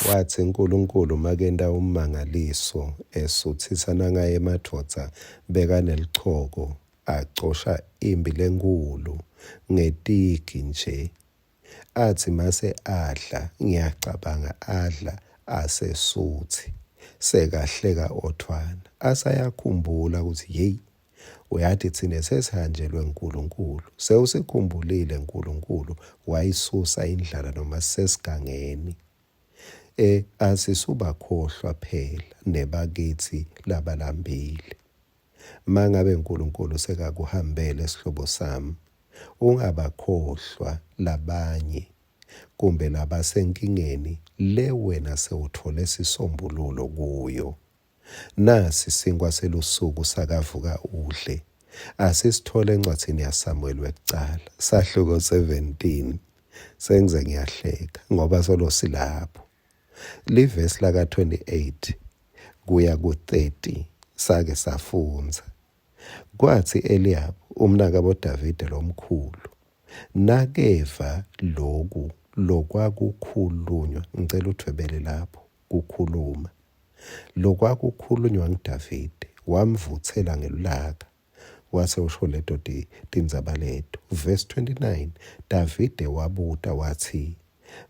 Wathi uNkulunkulu makenda ummangaliso esuthisa nangaye emadvodza bekanelichoko acosha imbi lenkulu ngetigi nje. Athi mase adla ngiyacabanga adla asesuthi sekahleka othwana asayakhumbula ukuthi yeyi uyathi thina sesihanjelwe uNkulunkulu sewusikhumbulile uNkulunkulu wayisusa indlala noma sesigangeni. Asisubakhohlwa phela nebakithi labalambile. Mangabe uNkulunkulu sekakuhambele sihlobo sami ungabakhohlwa labanye kumbe labasenkingeni le wena sewuthole sisombululo kuyo. Nasi sinkwa selusuku sakavuka udle asisithole encwadini yaSamuel wekucala sahluko 17 sengize ngiyahleka ngoba solo silapho. Livesi laka 28 kuya ku30 sake safunza. Kwathi Eliabu umnaka boDavide lomkhulu nakeva lokwakukhulunywa ngicela uthwebele lapho kukhuluma lokwakukhulunywa nguDavide wamvuthela ngelulaka wase usho leto tindzaba leto. Verse 29 Davide wabuta wathi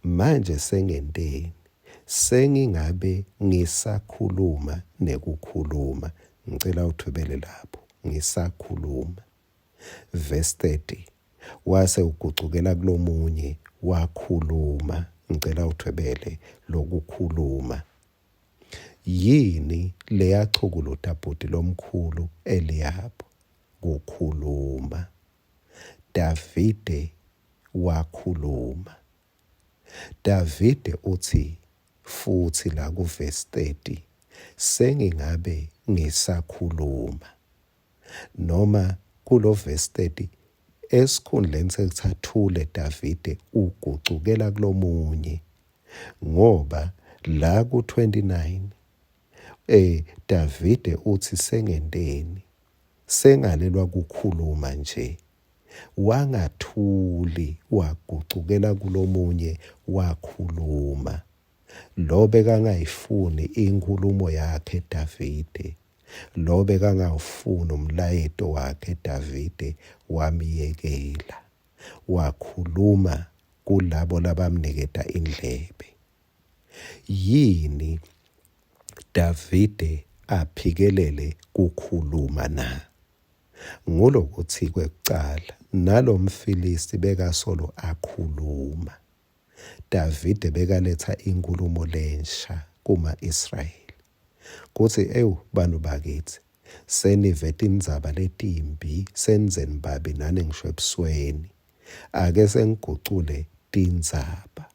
manje sengenteni sengingabe ngisakhuluma nekukhuluma ngicela uthwebele lapho ngisakhuluma. Verse 30 wase ugucukela kulomunye wakhuluma ngicela uthwebele lokukhuluma. Yini leyachukuluta bhuti lomkhulu Eliabu kukhuluma. Davide wakhuluma. Davide uthi futhi la ku verse 30 sengingabe ngisakhuluma noma kulo verse 30 esikhundleni sekuthathule Davide ugucukela kulomunye ngoba la ku 29 Davide uthi sengenteni sengalelwa kukhuluma nje wangathuli wagucukela kulomunye wakhuluma. Lo bekangayifuni inkulumo yakhe Davide, lo bekangawufuni umlayeto wakhe Davide wamiyekela wakhuluma kulabo labamniketa indlebe. Yini Davide aphikelele kukhuluma na? Ngulokuthi kwekucala nalomfilisti bekasolo akhuluma. Davide bekaletha inkulumo lensha kuma-Israyeli kuthi bantu bakithi senivete indzaba letimbi senzeni babi nani ngisho ebusweni ake sengigucule tindzaba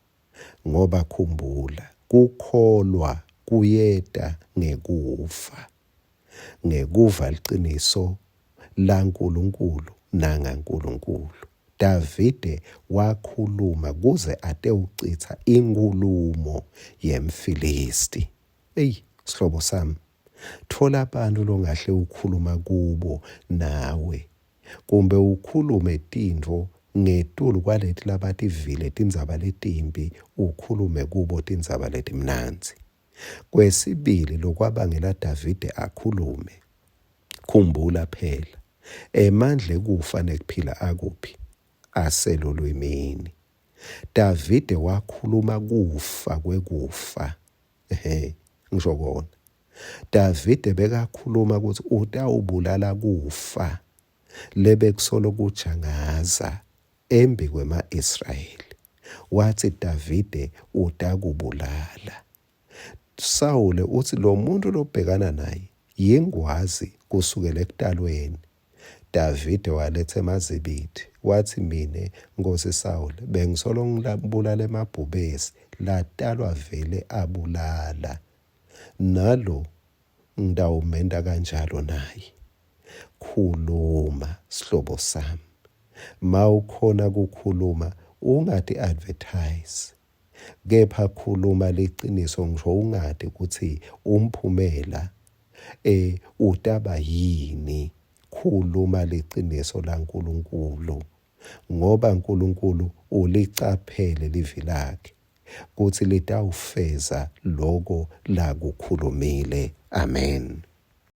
ngoba khumbula kukholwa kuyeta ngekufa liqiniso laNkulunkulu nangaNkulunkulu. Davide wakhuluma kuze ate ucitha inkulumo yemfilisti. Sihlobo sami, thola abantu longahle ukhuluma kubo nawe kumbe ukhulume tintfo ngetulu kwaleti labativile tindzaba letimbi ukhulume kubo tindzaba letimnanzi. Kwesibili lokwabangela Davide akhulume, khumbula phela emandle kufa nekuphila akuphi aselolwimini. Davide wakhuluma kufa kwekufa. Ngisho kona Davide bekakhuluma ukuthi utawubulala kufa lebekusolo kujangaza embi kwema-Israyeli. Wathi Davide utakubulala. Sawule uthi lo muntu lobhekana naye yingwazi kusukela ekutalweni. Davide waletha emazibiti wathi mine Nkosi Sawule bengisolo ngilabulala emabhubesi latalwa vele abulala nalo ngidawumenda kanjalo naye. Khuluma sihlobo sami, mawukhona kukhuluma ungati advertise kepha khuluma liqiniso ngisho ungati ukuthi umphumela utaba yini. Khuluma liqiniso laNkulunkulu ngoba uNkulunkulu ulicaphele livi lakhe kuthi litawufeza loko lakukhulumile. Amen.